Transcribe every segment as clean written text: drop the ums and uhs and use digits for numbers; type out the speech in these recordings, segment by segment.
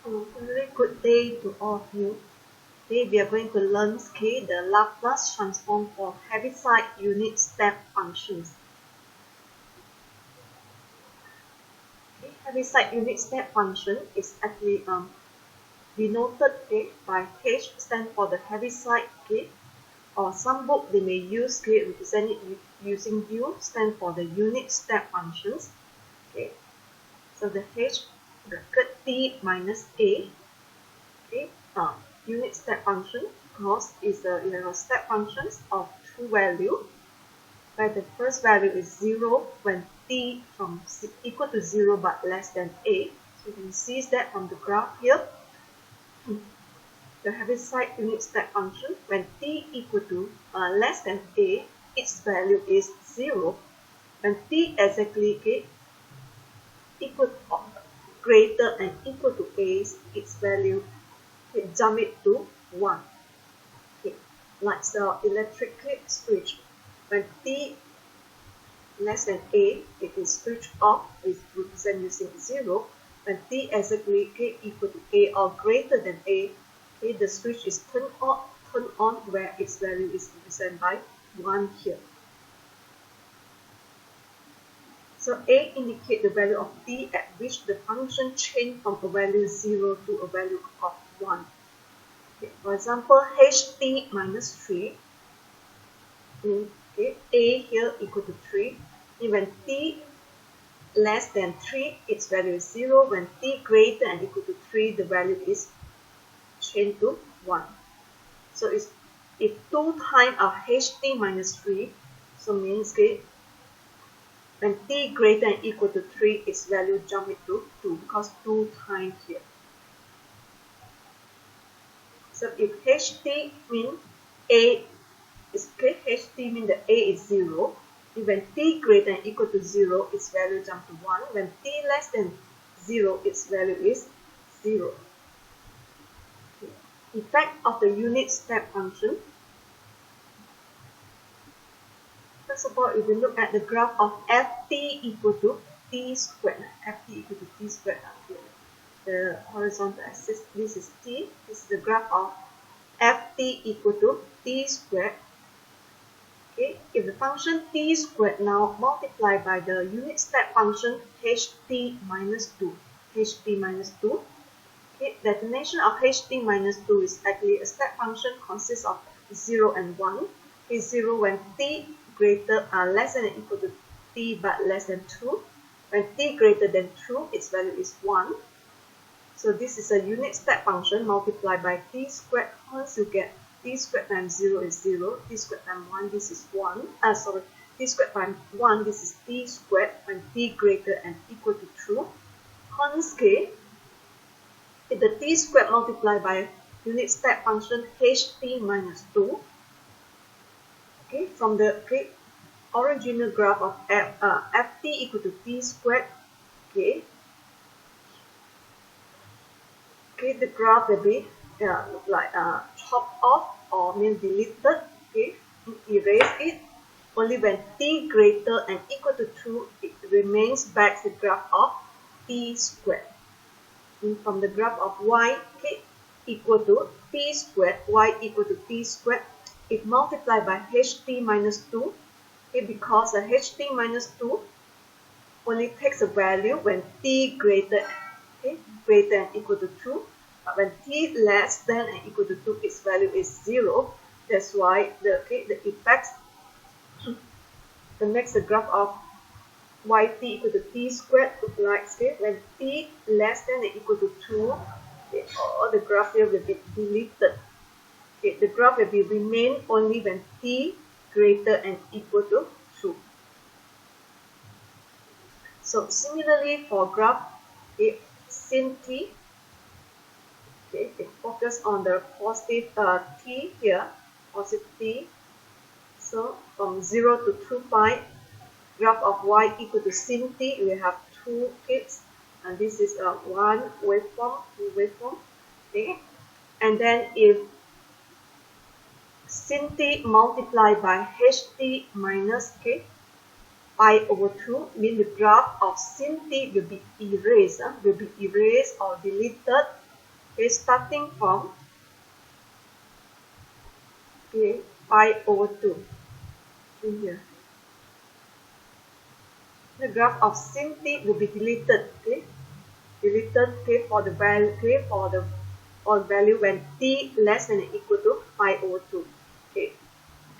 Very good day to all of you. Today we are going to learn the Laplace transform for Heaviside unit step functions. Heaviside unit step function is actually denoted by H stand for the Heaviside or some book they may use represent it using U stand for the unit step functions. So the H bracket T minus A. Unit step function because it's a step functions of two value, where the first value is 0 when t from equal to 0 but less than a. So you can see that from the graph here. The Heaviside unit step function when t equal to less than a, its value is 0. When t exactly equal to greater and equal to a, its value jump it to 1. Like the electric switch, when t less than a, it is switched off, is represented using 0. When t exactly equal to a or greater than a, the switch is turned on where its value is represented by 1 here. So a indicates the value of t at which the function changed from a value 0 to a value of 1. For example, ht minus 3, a here equal to 3. When t less than 3, its value is 0. When t greater and equal to 3, the value is changed to 1. So if 2 times of ht minus 3, so means when t greater and equal to 3, its value jump it to 2 because 2 times here. So if ht means a is ht means that a is 0. When t greater than equal to 0, its value jump to 1. When t less than 0, its value is 0. Effect of the unit step function. First of all, if we look at the graph of ft equal to t squared, ft equal to t squared here. The horizontal axis, this is t. This is the graph of ft equal to t squared. If the function t squared now multiplied by the unit step function ht minus 2, ht minus 2. Definition of ht minus 2 is actually a step function consists of 0 and 1. 0 when t greater less than or equal to t but less than 2. When t greater than 2, its value is 1. So this is a unit step function multiplied by t squared. Once you get t squared times 0 is 0, t squared times 1, this is 1. T squared times 1, this is t squared when t greater and equal to 2. Hence, if the t squared multiplied by unit step function ht minus 2, from the original graph of ft equal to t squared, the graph will be look like chopped off or mean deleted. Erase it. Only when t greater and equal to 2, it remains back the graph of t squared. And from the graph of y equal to t squared, y equal to t squared, if multiplied by ht minus 2, because the ht minus 2 only takes a value when t greater and equal to 2. But when t less than and equal to 2, its value is 0. That's why the effects makes the graph of yt equal to t squared look like when t less than and equal to 2, all the graph here will be deleted. The graph will be remain only when t greater and equal to 2. So similarly for graph sin t, it focus on the positive t here, positive t. So from 0 to 2 pi, graph of y equal to sin t, we have 2 kids, and this is one waveform, two waveform. And then if sin t multiplied by ht minus pi over 2, mean the graph of sin t will be erased or deleted Okay, starting from pi over 2 in here. The graph of sin t will be deleted, deleted for the value for value when t less than or equal to pi over 2.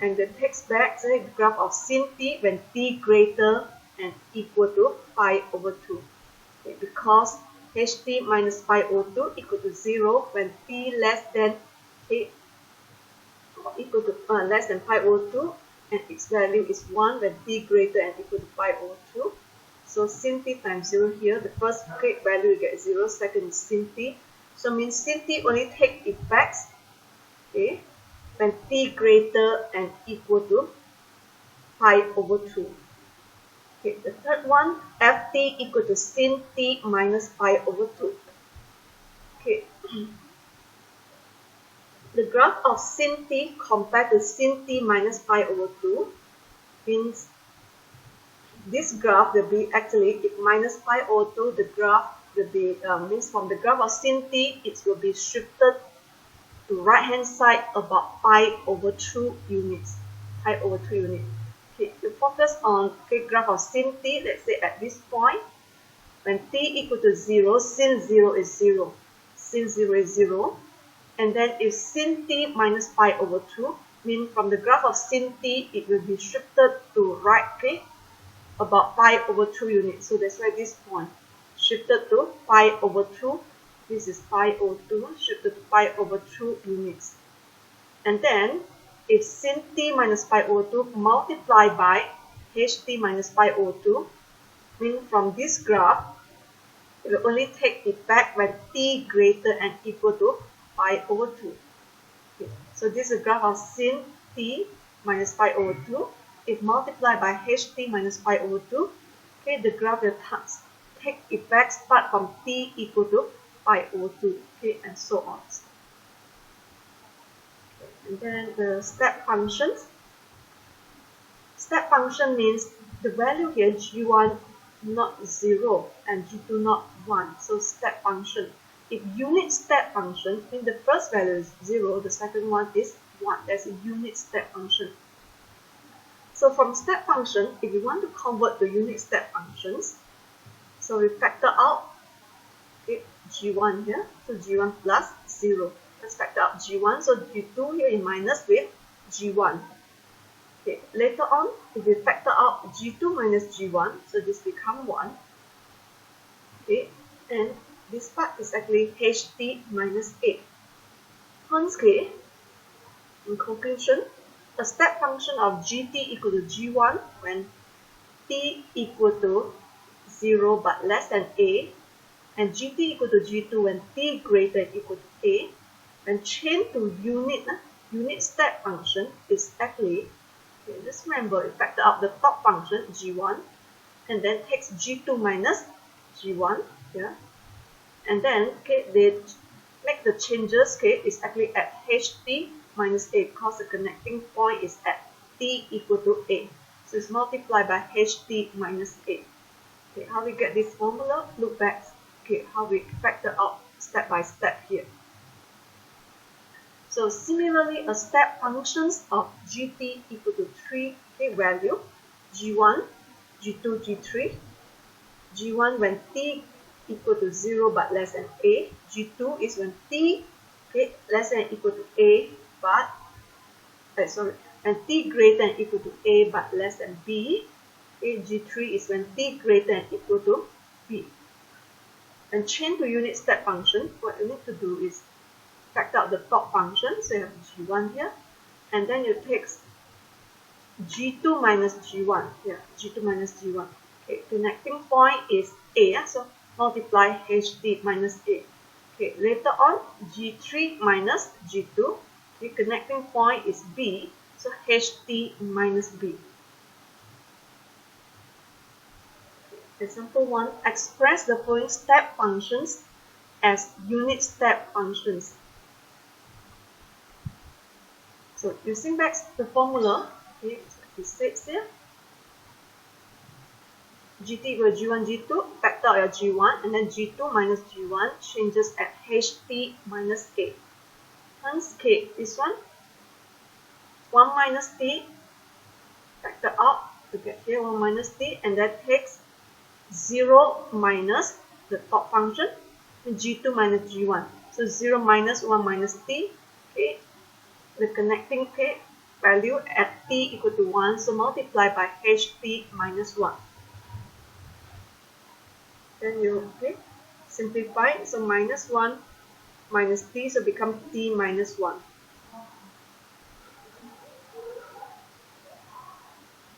And then takes back the graph of sin t when t greater and equal to pi over 2. Because ht minus pi over 2 equal to 0 when t less than equal to less than pi over 2, and its value is 1 when t greater and equal to pi over 2. So sin t times 0 here, the first value you get 0, second is sin t. So means sin t only take effects when t greater and equal to pi over 2. The third one, ft equal to sin t minus pi over 2. The graph of sin t compared to sin t minus pi over 2 means this graph will be actually, if minus pi over 2, the graph will be, means from the graph of sin t, it will be shifted to right hand side about pi over 2 units. Pi over 2 units. To focus on graph of sin t, let's say at this point, when t equal to 0, sin 0 is 0. Sin 0 is 0. And then if sin t minus pi over 2, means from the graph of sin t, it will be shifted to right, about pi over 2 units. So that's why this point shifted to pi over 2. This is pi over 2, shifted to pi over 2 units. And then if sin t minus pi over 2 multiplied by ht minus pi over 2, means from this graph, it will only take effect when t greater and equal to pi over 2. So this is a graph of sin t minus pi over 2. If multiplied by ht minus pi over 2, the graph will take effect start from t equal to pi over 2, and so on. And then the step functions. Step function means the value here g1 not 0 and g2 not 1. So step function. If unit step function, in the first value is 0, the second one is 1. That's a unit step function. So from step function, if you want to convert to unit step functions, so we factor out g1 here, so g1 plus 0. Let's factor out g1, so g2 here is minus with g1. Later on, if we factor out g2 minus g1, so this become 1. And this part is actually ht minus a. Hence, in conclusion, a step function of gt equal to g1 when t equal to 0 but less than a, and gt equal to g2 when t greater than equal to a, when changed to unit step function is actually, just remember, factor out the top function g1 and then takes g2 minus g1 here, and then they make the changes is actually at ht minus a because the connecting point is at t equal to a. So it's multiplied by ht minus a. How we get this formula? Look back. How we factor out step by step here. So similarly, a step functions of gt equal to 3 value, g1, g2, g3, g1 when t equal to 0 but less than a, g2 is when t less than equal to a but when t greater than equal to a but less than b, g3 is when t greater than equal to b. And change to unit step function, what you need to do is factor out the top function, so you have g1 here, and then you take g2 minus g1 here, g2 minus g1. Connecting point is a, so multiply ht minus a. Later on, g3 minus g2, connecting point is b, so ht minus b. Example 1, express the following step functions as unit step functions. So using back the formula, it states here, gt equal g1, g2, factor out your g1, and then g2 minus g1 changes at ht minus a. Hence, k, this one, 1 minus t, factor out to get here 1 minus t, and that takes 0 minus the top function, and g2 minus g1. So 0 minus 1 minus t, okay, the connecting k value at t equal to 1, so multiply by ht minus 1. Then you simplify, so minus 1 minus t, so become t minus 1.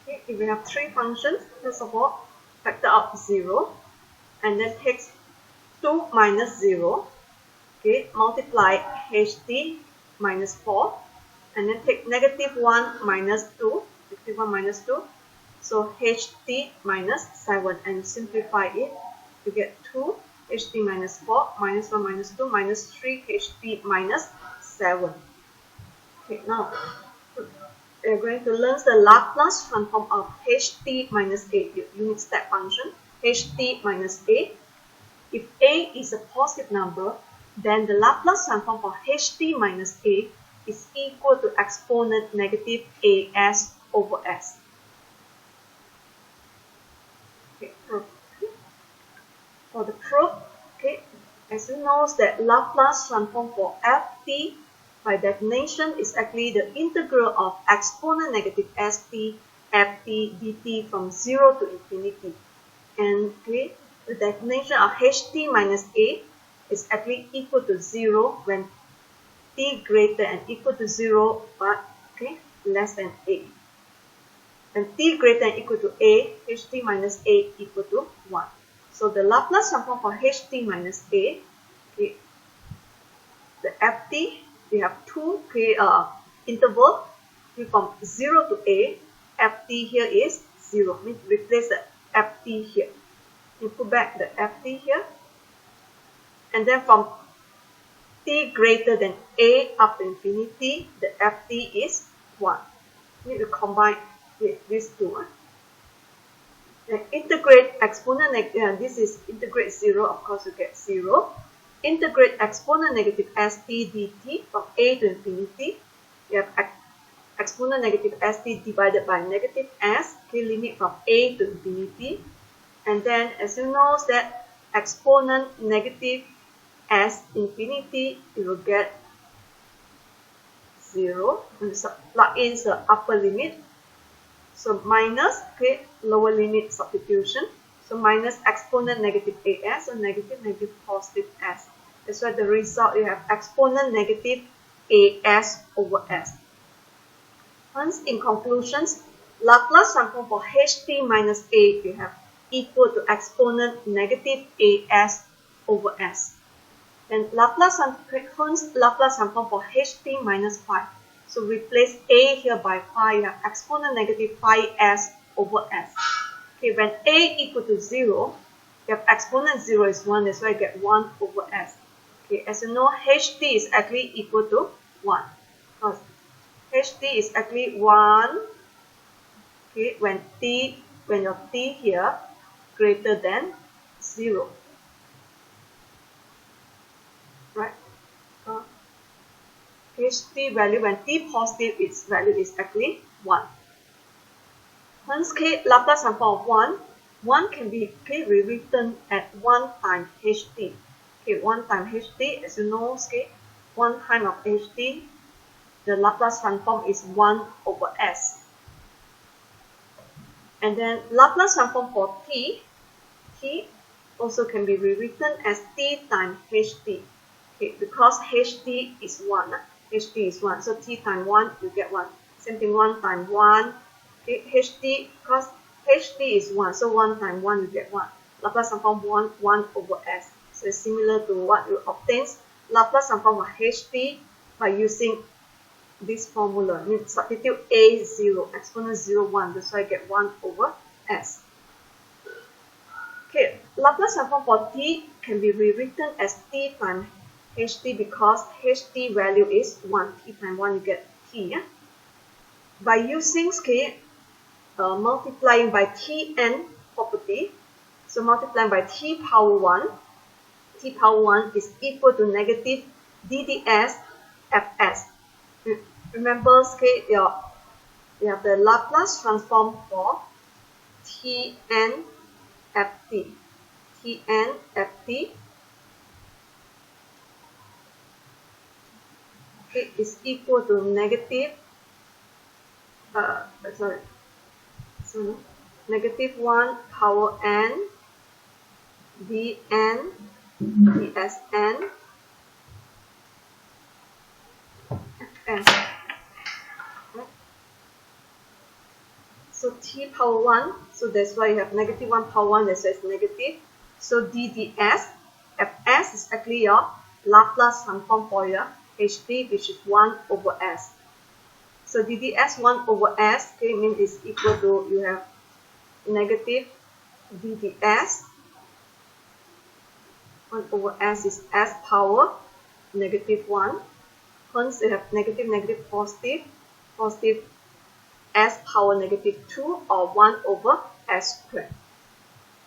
Okay, if we have three functions, first of all, factor out 0, and then takes 2 minus 0, okay, multiply ht minus 4, and then take negative 1 minus 2, negative 1 minus 2, so ht minus 7, and simplify it, you get 2 ht minus 4, minus 1 minus 2, minus 3 ht minus 7. Okay, now we are going to learn the Laplace transform of ht minus a, unit step function, ht minus a. If a is a positive number, then the Laplace transform for ht minus a is equal to exponent negative as over s. Okay, proof. For the proof, okay, as you know that Laplace transform for ft by definition is actually the integral of exponent negative st ft dt from 0 to infinity. And okay, the definition of ht minus a is actually equal to 0 when t greater and equal to 0 but less than a. And t greater and equal to a, ht minus a equal to 1. So the Laplace transform for ht minus a, okay, the ft, we have two interval from 0 to a. Ft here is 0. Means replace the ft here. You put back the ft here. And then from t greater than a up to infinity, the ft is 1. You need to combine with these two. And integrate exponent, this is integrate 0, of course you get 0. Integrate exponent negative st dt from a to infinity. You have exponent negative st divided by negative s, limit from a to infinity. And then as you know that exponent negative s infinity, you will get 0. When you plug in the upper limit, so minus lower limit substitution, so minus exponent negative as, so negative positive s. That's why the result you have exponent negative as over s. Hence, in conclusions, Laplace transform for ht minus a you have equal to exponent negative as over s. Then Laplace transform for ht minus phi. So replace a here by phi, you have exponent negative phi s over s. Okay, when a equal to 0, you have exponent 0 is 1, that's why you get 1 over s. Okay, as you know, ht is actually equal to 1. Because ht is actually 1, okay, when your t here greater than 0. Right? ht value when t positive, its value is actually 1. Hence, Laplace transform of 1 can be rewritten at 1 times ht. Okay, 1 times ht, as you know, 1 time of ht, the Laplace transform is 1 over s. And then Laplace transform for t also can be rewritten as t times ht. Okay, because ht is 1. ht is 1, so t times 1, you get 1. Same thing, 1 times 1. Okay, ht, because ht is 1, so 1 times 1, you get 1. Laplace transform 1 over s. So it's similar to what you obtain Laplace transform of ht by using this formula. You substitute a 0, exponent 0, 1. That's why I get 1 over s. Okay, Laplace transform for t can be rewritten as t times ht because ht value is 1. T times 1, you get t. Yeah? By using multiplying by tn, property. So multiplying by t power 1. T power 1 is equal to negative dds fs. Remember, okay, you have the Laplace transform for Tn ft. Tn ft, okay, is equal to negative negative 1 power n dn dsn fs. Right? So t power 1, so that's why you have negative 1 power 1, that's why it's negative. So dds fs is actually your Laplace transform for your ht, which is 1 over s. So dds 1 over s, okay, means is equal to, you have negative dds 1 over s is s power negative 1. Hence you have negative, negative, positive, positive s power negative 2 or 1 over s squared.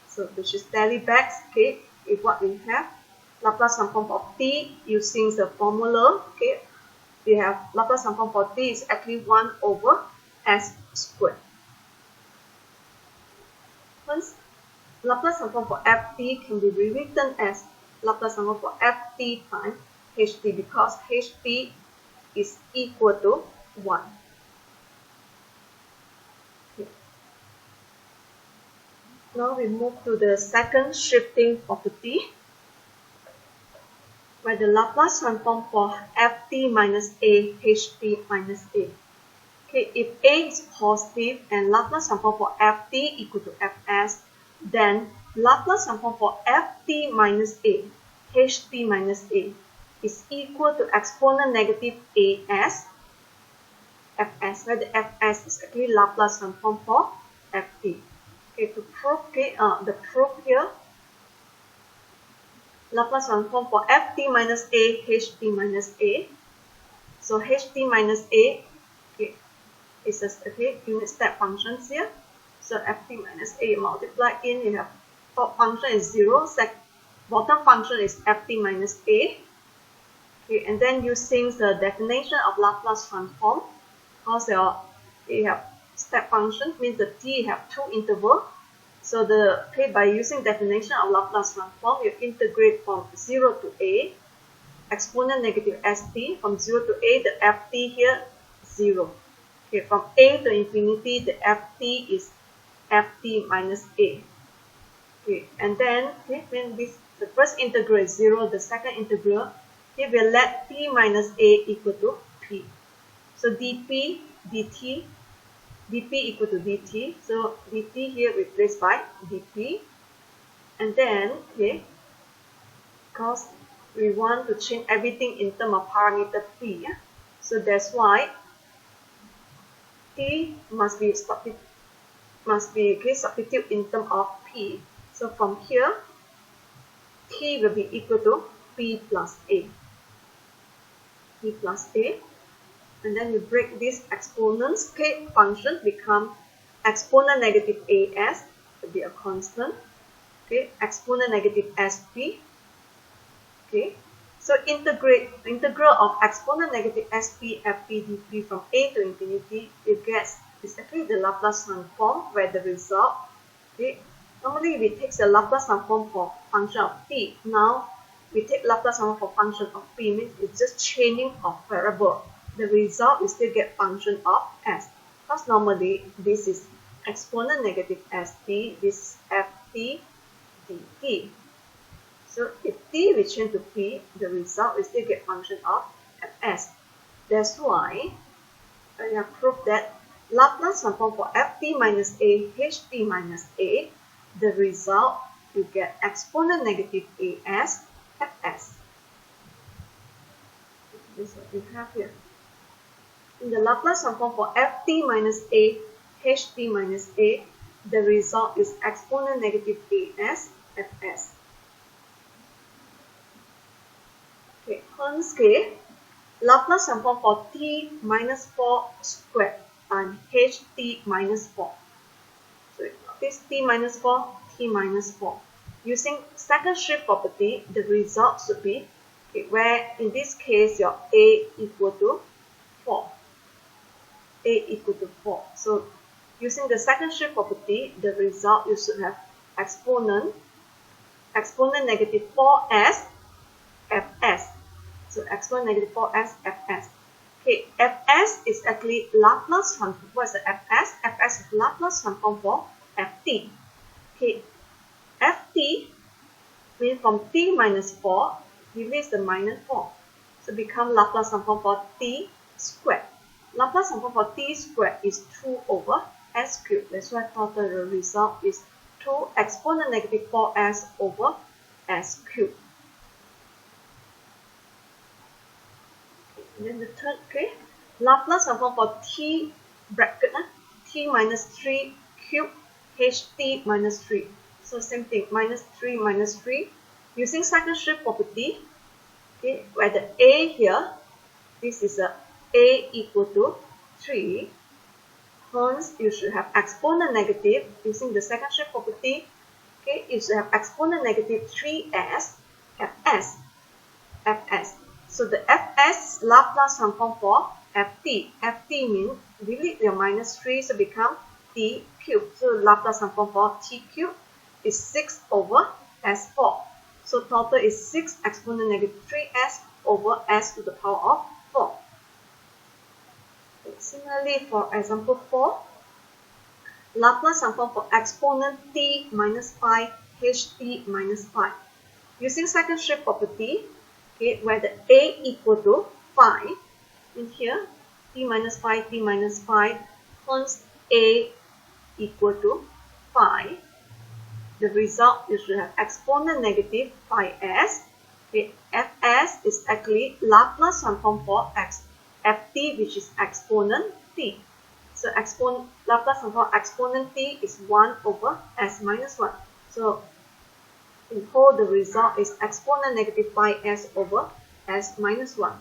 So which is tally back, okay, if what we have Laplace transform of t using the formula, okay, we have Laplace transform for t is actually 1 over s squared. Hence, Laplace transform for ft can be rewritten as Laplace transform for ft times ht, because ht is equal to 1. Okay. Now we move to the second shifting property, where the Laplace transform for ft minus a, ht minus a. Okay, if a is positive and Laplace transform for ft equal to fs, then Laplace transform for ft minus a, ht minus a is equal to exponent negative as fs, where the fs is actually Laplace transform for ft. Okay, to prove, okay, the proof here, Laplace transform for ft minus a, ht minus a. So ht minus a, okay, is a, okay, unit step functions here. So ft minus a multiplied in, you have top function is 0, bottom function is ft minus a. Okay, and then using the definition of Laplace transform, because you have step function, means the t have two intervals. So the, okay, by using definition of Laplace transform, you integrate from 0 to a, exponent negative st, from 0 to a, the ft here 0. Okay, from a to infinity, the ft is ft minus a. Okay, and then, okay, when this, the first integral is 0, the second integral, okay, we'll let t minus a equal to p. So dp dt, dp equal to dt, so dt here replaced by dp, and then, okay, because we want to change everything in terms of parameter p, yeah? So that's why t must be okay, substitute in terms of p. So from here, t will be equal to p plus a. P plus a, and then you break these exponents, okay, function become exponent negative as, will be a constant, okay, exponent negative sp, okay. So integral of exponent negative sp ft dp from a to infinity, you get is actually the Laplace transform, where the result, okay, normally we take the Laplace transform for function of t. Now we take Laplace transform for function of p, means it's just changing of variable. The result we still get function of s, because normally this is exponent negative st, this is ft dt. So if t we change to p, the result we still get function of fs. That's why I have proved that Laplace transform for ft minus a, ht minus a, the result you get exponent negative as fs. This is what we have here. In the Laplace transform for ft minus a, ht minus a, the result is exponent negative as fs. Okay, hence, okay, Laplace transform for t minus 4 squared and ht minus 4. So this t minus 4, t minus 4. Using second shift property, the result should be, okay, where in this case your a equal to 4. A equal to 4. So using the second shift property, the result you should have exponent negative 4s fs. So exponent negative 4s fs. Okay, fs is actually Laplace transform. What is the fs? Fs is Laplace transform for ft. Okay, ft means from t minus 4, release the minus 4. So become Laplace transform for t squared. Laplace transform for t squared is 2 over s cubed. That's why total the result is 2 exponent negative 4s over s cubed. And then the third, okay, Laplace transform for t bracket, t minus 3 cube ht minus 3. So same thing, minus 3 minus 3. Using second shift property, okay, where the a here, this is a equal to 3. Hence, you should have exponent negative, using the second shift property, okay, you should have exponent negative 3s fs. So the fs Laplace transform for ft. ft means delete your minus 3, so become t cubed. So Laplace transform for t cubed is 6 over s4. So total is 6 exponent negative 3s over s to the power of 4. Similarly, for example 4, Laplace transform for exponent t minus 5 ht minus 5. Using second shift property, okay, where the a equal to 5, in here, t minus 5, hence a equal to 5. The result, you should have exponent negative 5s. Okay, fs is actually Laplace transform for ft, which is exponent t. So Laplace transform exponent t is 1 over s minus 1. So in whole, the result is exponent negative 5s over s minus 1.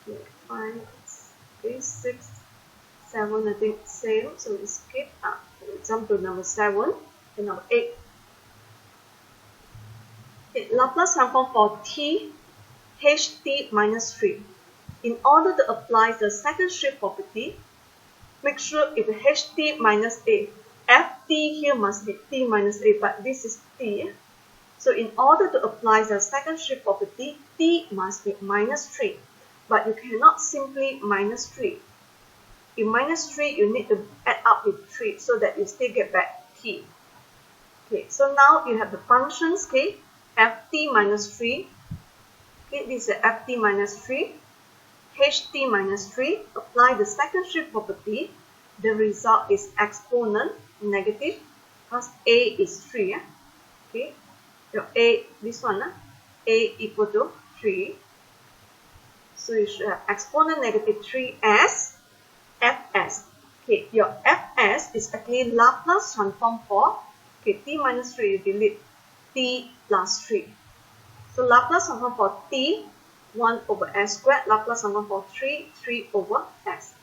Okay, 5, okay, 6, 7, I think same. So we skip up. Jump to number 7 and number 8. Okay, Laplace transform for t ht minus 3. In order to apply the second shift property, make sure if ht minus a, ft here must be t minus a, but this is t. So in order to apply the second shift property, t must be minus 3. But you cannot simply minus 3. In minus 3, you need to add up with 3 so that you still get back t. Okay, so now you have the functions, okay, ft minus 3. Okay, this is ft minus 3. ht minus 3, apply the second shift property, the result is exponent negative, because a is 3. Okay, your a, this one, a equal to 3. So you should have exponent negative 3s fs. Okay, your fs is actually Laplace transform for, okay, t minus 3, you delete t plus 3. So Laplace transform for t, 1 over s squared, Laplace transform for 3 over s.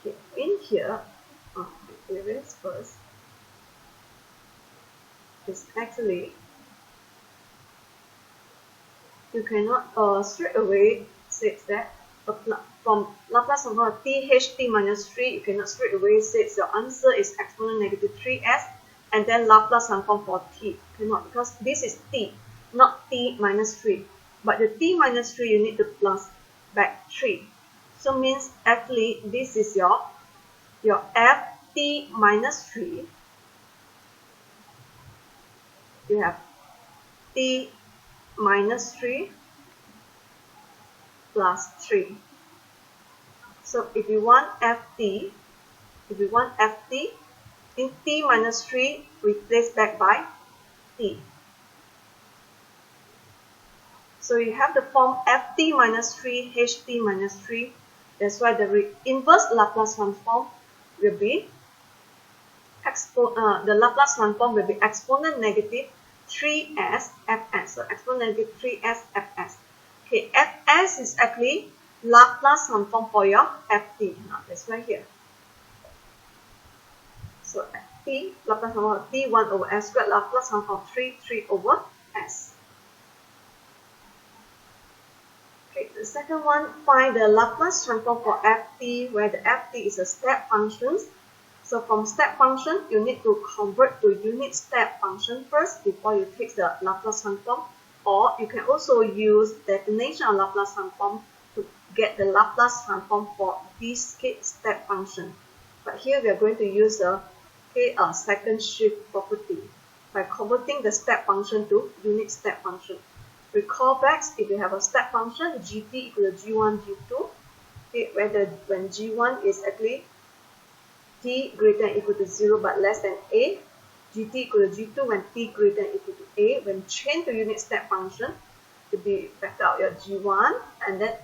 Okay, in here, erase first. It's actually, you cannot straight away say that from Laplace transform for t ht minus 3, you cannot straight away say your answer is exponent negative 3s and then Laplace transform for t. Cannot, because this is t, not t minus 3. But the t minus 3, you need to plus back 3. So means actually this is your ft minus 3. You have t minus 3 plus 3. So if you want ft, in t minus 3, replace back by t. So you have the form ft minus 3, ht minus 3. That's why the inverse Laplace transform will be the Laplace transform will be exponent negative 3s fs. So exponent negative 3s fs. Okay, fs is actually Laplace transform for your ft. Now that's right here. So t, Laplace transform of t 1 over s squared, Laplace transform of 3 over s. Okay, the second one, find the Laplace transform for ft, where the ft is a step function. So from step function, you need to convert to unit step function first before you take the Laplace transform. Or you can also use definition of Laplace transform to get the Laplace transform for this step function. But here we are going to use a second shift property by converting the step function to unit step function. Recall back, if you have a step function, gt equal to g1, g2, when g1 is actually t greater than equal to 0 but less than a, gt equal to g2 when t greater than equal to a. When change to unit step function, to be factor out your g1, and then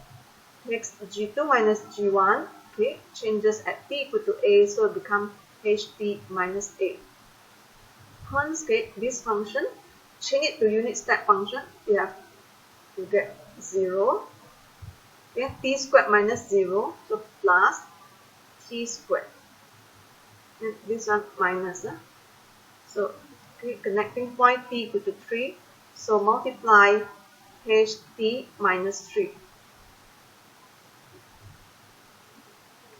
next g2 minus g1, okay, changes at t equal to a, so it becomes ht minus a. Hence, this function, change it to unit step function, you get 0. Okay, t squared minus 0, so plus t squared. And this one minus. So connecting point t equal to 3, so multiply ht minus 3.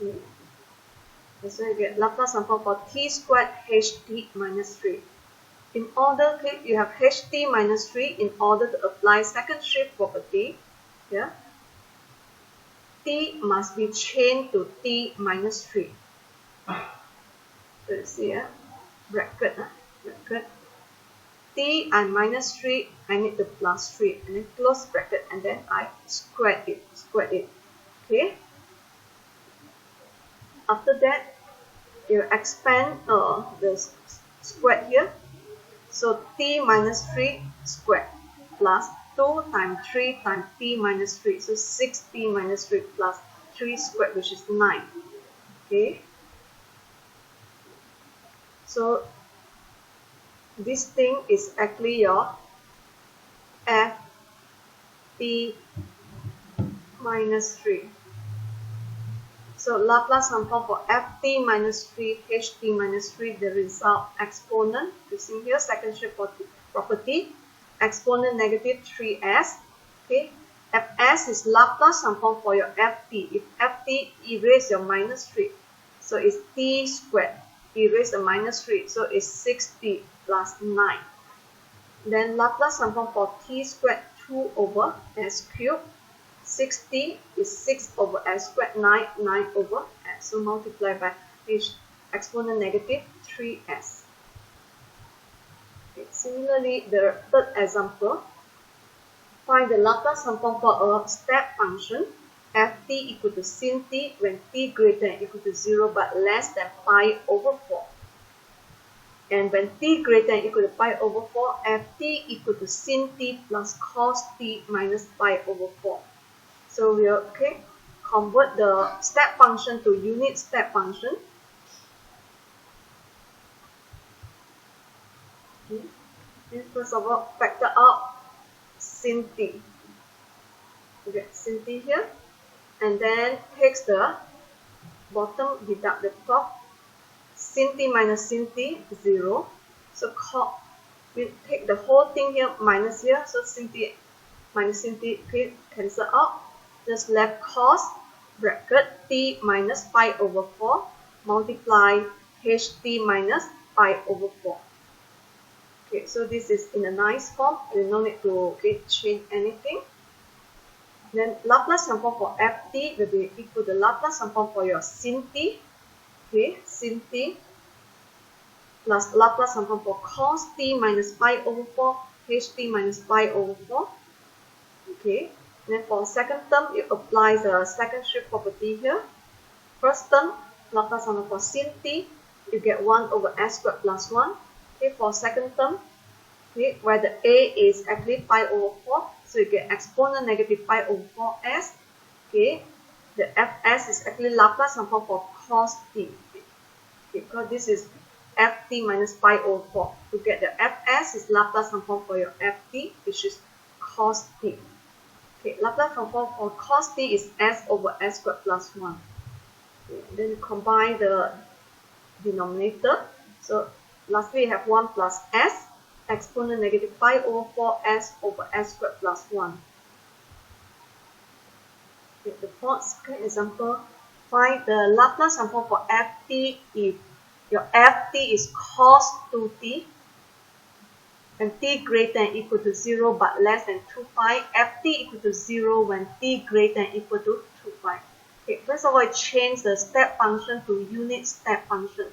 Okay. So you get Laplace transform for t squared ht minus 3. In order, you have ht minus 3 in order to apply second shift property. Yeah, t must be changed to t minus 3. So you see, bracket t and minus 3, I need the plus 3, and then close bracket, and then I squared it. Okay. After that, you expand the squared here. So t minus 3 squared plus 2 times 3 times t minus 3. So 6t minus 3 plus 3 squared, which is 9. Okay. So this thing is actually your ft minus 3. So Laplace transform for ft minus 3, ht minus 3, the result exponent, you see here, second shift property, exponent negative 3s. Okay, fs is Laplace transform for your ft. If ft, erase your minus 3, so it's t squared, erase the minus 3, so it's 6t plus 9. Then Laplace transform for t squared, 2 over s cubed. 6t is 6 over s squared, 9 over s. So multiply by h exponent negative 3s. Okay. Similarly, the third example, find the Laplace transform for a step function ft equal to sin t when t greater than equal to 0 but less than pi over 4. And when t greater than equal to pi over 4, ft equal to sin t plus cos t minus pi over 4. So we'll convert the step function to unit step function. Okay. And first of all, factor out sin t. You get sin t here, and then takes the bottom, deduct the top. Sin t minus sin t 0. So we take the whole thing here minus here. So sin t minus sin t cancel out. Just left cos bracket t minus pi over 4 multiply ht minus pi over 4. Okay, so this is in a nice form. You no need to change anything. Then Laplace transform for ft will be equal to Laplace transform for your sin t. Okay, sin t plus Laplace transform for cos t minus pi over 4 ht minus pi over 4. Okay. Then for second term, you apply the second shift property here. First term, Laplace transform for sin t, you get 1 over s squared plus 1. Okay, for second term, where the a is actually pi over 4, so you get exponent negative pi over 4s. Okay, the fs is actually Laplace transform for cos t. Okay, because this is ft minus pi over 4. To get the fs is Laplace transform for your ft, which is cos t. Okay, Laplace transform for cos t is s over s squared plus 1. Okay, then combine the denominator. So lastly, we have 1 plus s, exponent negative pi over 4s over s squared plus 1. Okay, the fourth example, find the Laplace transform for ft if your ft is cos 2t when t greater than equal to 0 but less than 2 pi, ft equal to 0 when t greater than equal to 2 pi. Okay, first of all, I change the step function to unit step function.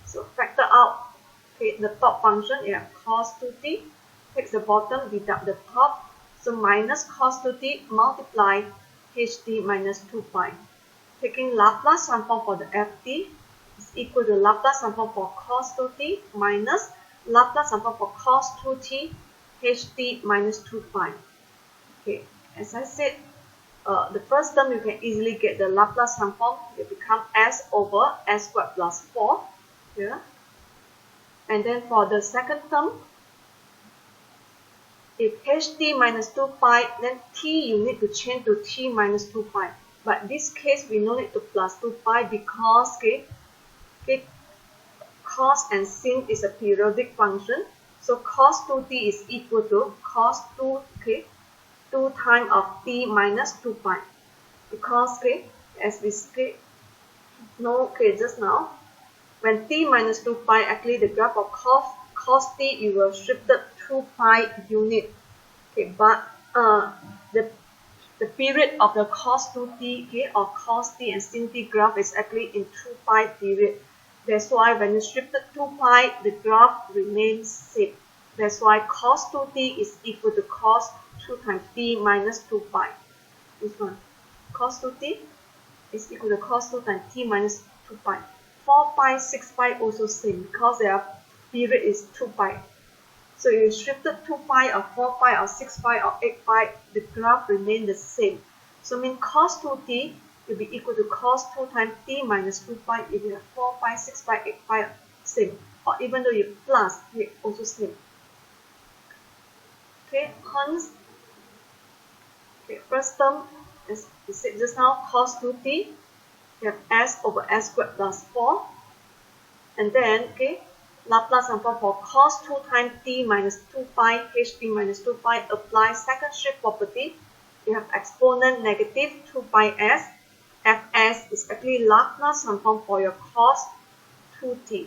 So factor out the top function, you have cos 2t, take the bottom, deduct the top, so minus cos 2t multiply ht minus 2 pi. Taking Laplace transform for the ft is equal to Laplace transform for cos 2t minus Laplace transform for cos 2t ht minus 2 pi. Okay, as I said, the first term you can easily get the Laplace transform, it become s over s squared plus 4 here. And then for the second term, if ht minus 2 pi, then t you need to change to t minus 2 pi. But in this case, we no need to plus 2 pi because cos and sin is a periodic function. So cos 2t is equal to cos 2 times of t minus 2 pi. Because as we know just now, when t minus 2 pi, actually the graph of cos t, you will shifted 2 pi unit. Okay, but the period of the cos 2t or cos t and sin t graph is actually in 2 pi period. That's why when you shifted 2 pi, the graph remains same. That's why cos 2t is equal to cos 2 times t minus 2 pi. This one, cos 2t is equal to cos 2 times t minus 2 pi. 4 pi, 6 pi also same because their period is 2 pi. So if you shifted 2 pi or 4 pi or 6 pi or 8 pi, the graph remains the same. So mean cos 2t will be equal to cos 2 times t minus 2 pi if you have 4 pi, 6 pi, 8 pi, same. Or even though you plus, it also same. Okay, hence, first term, as we said just now, cos 2t, you have s over s squared plus 4. And then, Laplace transform for cos 2 times t minus 2 pi, ht minus 2 pi, apply second shift property. You have exponent negative 2 pi s. Fs is actually Laplace transform for your cos 2t.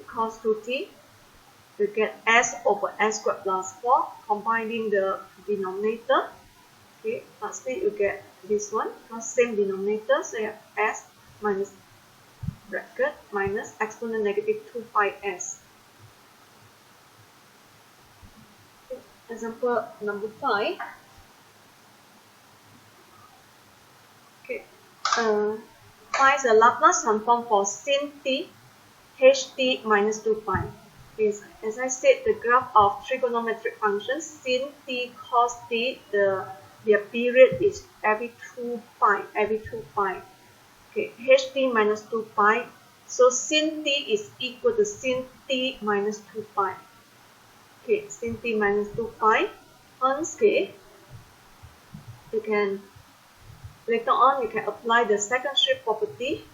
Cos 2t, you get s over s squared plus 4, combining the denominator. Lastly, you get this one, same denominator, so you have s minus bracket minus exponent negative 2 pi s. Example number 5. Find the Laplace transform for sin t ht minus 2 pi. As I said, the graph of trigonometric functions sin t cos t, their period is every 2 pi. Ht minus 2 pi. So sin t is equal to sin t minus 2 pi. Sin t minus 2 pi. Hence, you can later on you can apply the second shift property.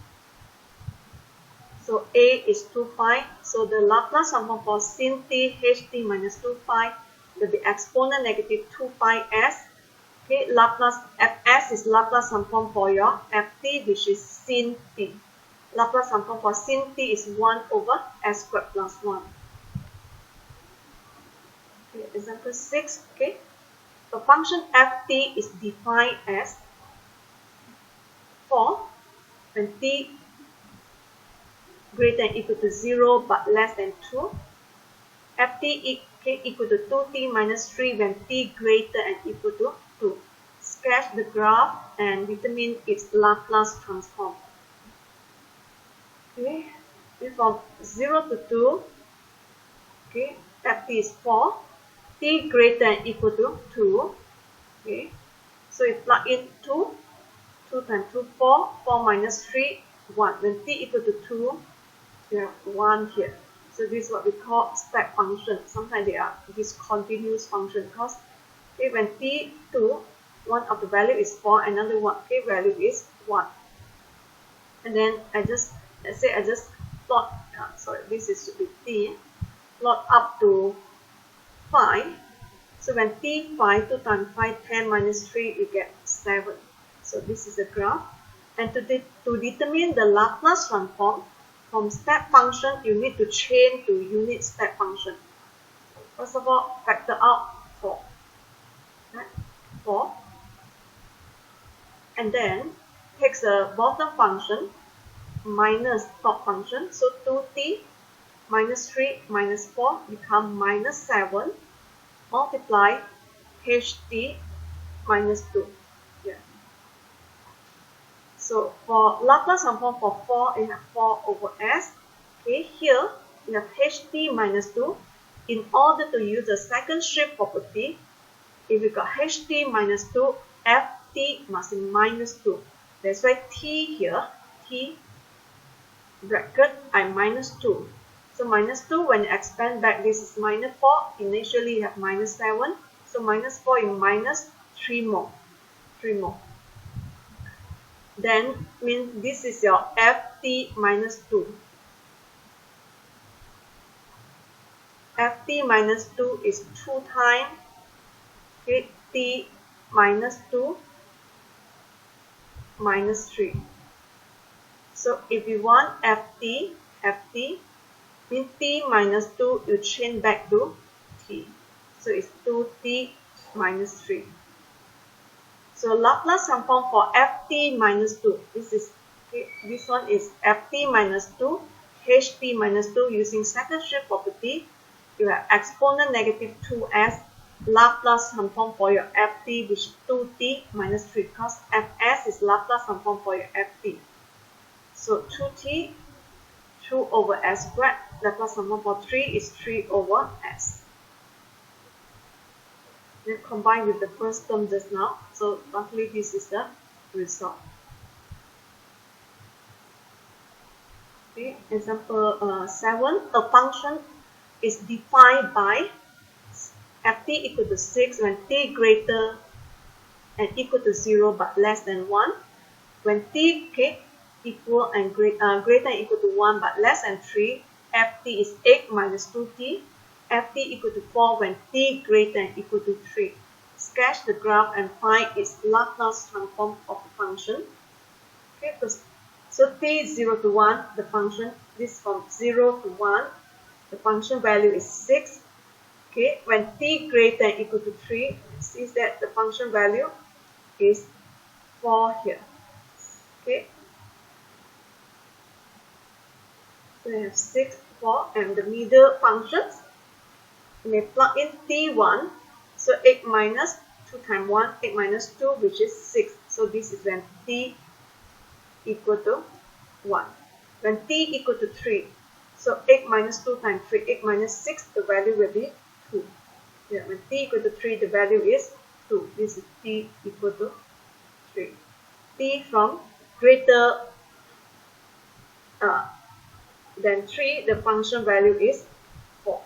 So a is 2 pi. So the Laplace transform for sin t ht minus 2 pi will be exponent negative 2 pi s. Laplace fs is Laplace transform for your ft, which is sin t. Laplace transform for sin t is 1 over s squared plus 1. Example 6. The function ft is defined as for when t greater than equal to 0 but less than 2. Ft equal to 2t minus 3 when t greater than equal to 2. Sketch the graph and determine its Laplace transform. From 0 to 2, ft is 4. T greater than equal to 2. So you plug in 2. 2 times 2, 4. 4 minus 3, 1. When t equal to 2, you have 1 here. So this is what we call step function. Sometimes they are discontinuous function because when t2, one of the value is 4, another one value is 1. And then I just plot sorry, this is should be t, plot up to 5. So when t 5, 2 times 5, 10 minus 3, you get 7. So this is the graph. And to determine the Laplace transform from step function, you need to change to unit step function. First of all, factor out 4. Right? 4. And then takes the bottom function minus top function. So 2t minus 3 minus 4 become minus 7 multiply ht minus 2. Yeah. So for Laplace transform for 4, you have 4 over s. Okay, here you have ht minus 2. In order to use the second shift property, if you got ht minus 2, ft must be minus 2. That's why t here, t bracket I minus 2. So minus 2, when you expand back, this is minus 4. Initially you have minus 7. So minus 4 is minus 3 more. 3 more. Then means this is your ft minus 2. ft minus 2 is 2 times t minus 2 minus 3. So if you want ft means t minus 2, you change back to t. So it's 2t minus 3. So Laplace transform for ft minus 2. This one is ft minus 2, ht minus 2 using second shift property. You have exponent negative 2s. Laplace transform for your ft, which is 2t minus 3, because fs is Laplace transform for your ft. So 2t, 2 over s squared. Laplace transform for 3 is 3 over s. Then combine with the first term just now. So roughly this is the result. Okay, example 7. A function is defined by ft equal to 6 when t greater and equal to 0 but less than 1. When t equal and greater and equal to 1 but less than 3, ft is 8 minus 2t. ft equal to 4 when t greater and equal to 3. Sketch the graph and find its Laplace transform of the function. Okay, so t is 0 to 1, the function, this from 0 to 1, the function value is 6. Okay, when t greater than equal to 3, see that the function value is 4 here. Okay, so we have 6, 4, and the middle functions, you may plug in t1, so 8 minus 2 times 1, 8 minus 2, which is 6. So this is when t equal to 1. When t equal to 3, so 8 minus 2 times 3, 8 minus 6, the value will be 2. Yeah, when t equal to 3, the value is 2. This is t equal to 3. T from greater than 3, the function value is 4.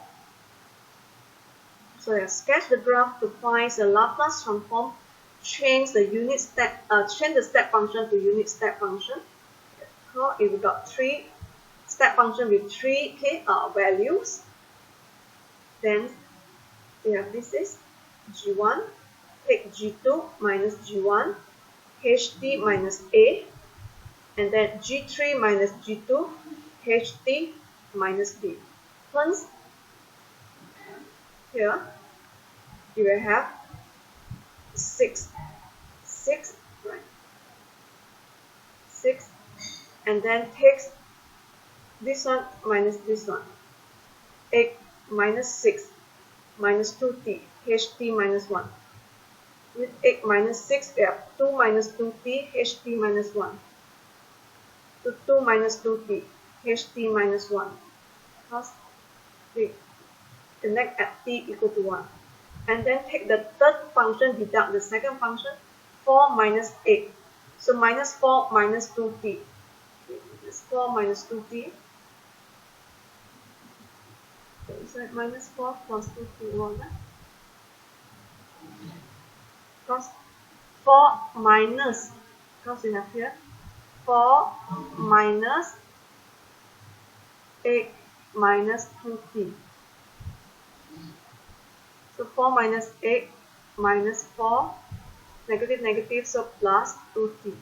So I sketch the graph to find the Laplace transform, change the step function to unit step function. So if we got 3 step function with 3 values, then we have this is g1, take g2 minus g1, ht minus a, and then g3 minus g2, ht minus b. Hence, here you will have 6, right? 6, and then takes this one minus this one, 8 minus 6 minus 2t, ht minus 1. With 8 minus 6, we have 2 minus 2t, ht minus 1. So 2 minus 2t, ht minus 1. Because the next at t equal to 1. And then take the third function, deduct the second function, 4 minus 8. So minus 4 minus 2t. Minus 4 minus 2t. So minus 4 plus 2t, 1. Because 4 minus, because we have here 4 minus 8 minus 2t. So 4 minus 8 minus 4, negative negative, so plus 2t.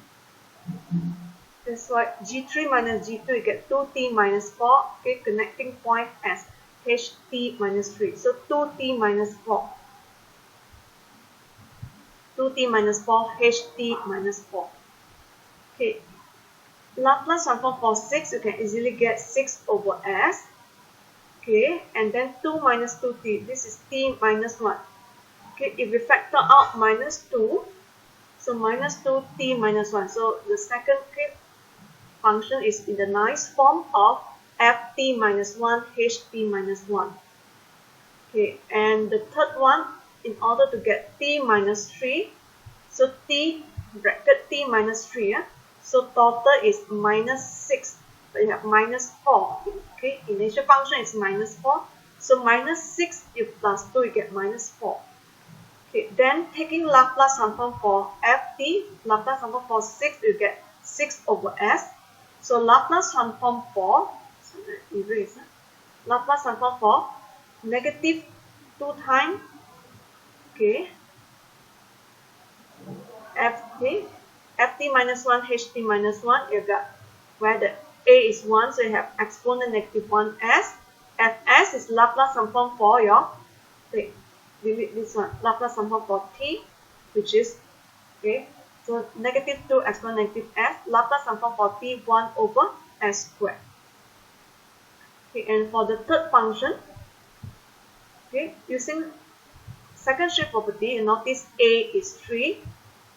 That's why G3 minus G2 you get 2t minus 4. Okay, connecting point as ht minus 3. So 2t minus 4. 2t minus 4, ht minus 4. Okay, Laplace transform for 6, you can easily get 6 over s. Okay, and then 2 minus 2t, this is t minus 1. Okay, if we factor out minus 2, so minus 2t minus 1. So the second function is in the nice form of ft minus 1, ht minus 1. Okay, and the third one, in order to get t minus 3, so t bracket t minus 3, so total is minus 6. So you have minus 4. Okay, initial function is minus 4. So minus 6 you plus 2, you get minus 4. Okay, then taking Laplace transform for ft, Laplace transform for 6, you get 6 over s. So Laplace transform for, so erase, Laplace transform for negative 2 times, okay, ft minus 1, ht minus 1, you got where the a is 1, so you have exponent negative 1s. Fs is Laplace transform for your, delete this one, Laplace transform for t, which is, okay, so negative 2 exponent negative s, Laplace transform for t 1 over s squared. Okay, and for the third function, okay, using second shift property, you notice a is 3,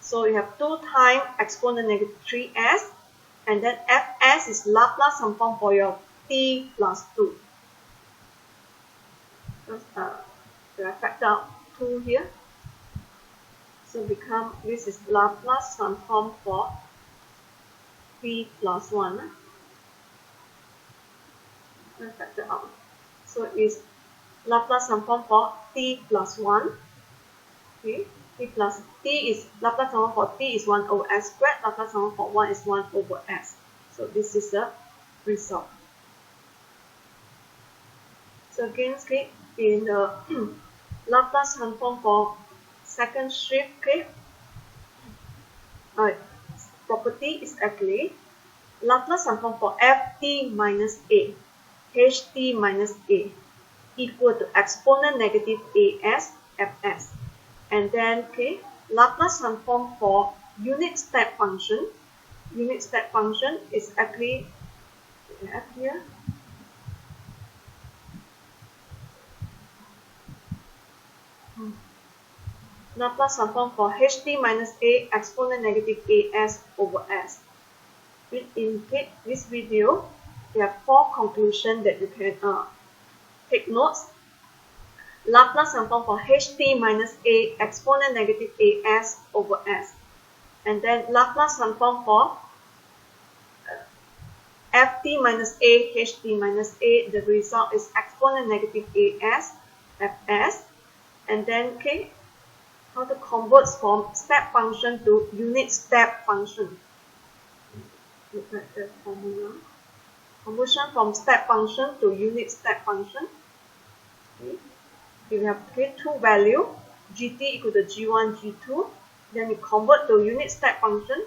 so you have 2 times exponent negative 3s, and then fs is Laplace transform for your t plus 2. So I factor out 2 here, so become, this is Laplace transform for t plus 1. I factor out, so it's Laplace transform for t plus 1. Okay, t is Laplace transform for t is 1 over s squared, Laplace transform for 1 is 1 over s. So this is the result. So again, okay, in the Laplace transform for second shift, okay, property is actually Laplace transform for ft minus a, ht minus a equal to exponent negative as fs. And then, okay, Laplace transform for unit step function. Unit step function is actually, we have here, Laplace transform for ht minus a exponent negative as over s. In this video, there are 4 conclusions that you can take notes. Laplace transform for ht minus a exponent negative as over s. And then Laplace transform for ft minus a, ht minus a, the result is exponent negative as fs. And then, okay, how to convert from step function to unit step function. Look at the formula. Conversion from step function to unit step function. Okay. You have, okay, 2 value, gt equal to g1, g2. Then you convert to unit step function.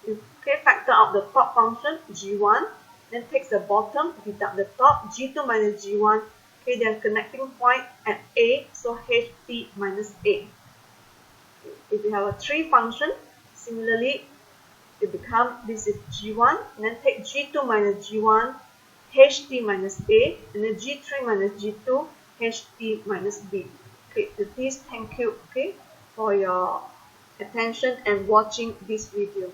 You, okay, factor out the top function, g1. Then take the bottom, deduct the top, g2 minus g1. Okay, then connecting point at a, so ht minus a. If you have a 3 function, similarly, it becomes, this is g1, and then take g2 minus g1, ht minus a, and then g3 minus g2, ht minus b. Okay, with this, thank you, okay, for your attention and watching this video.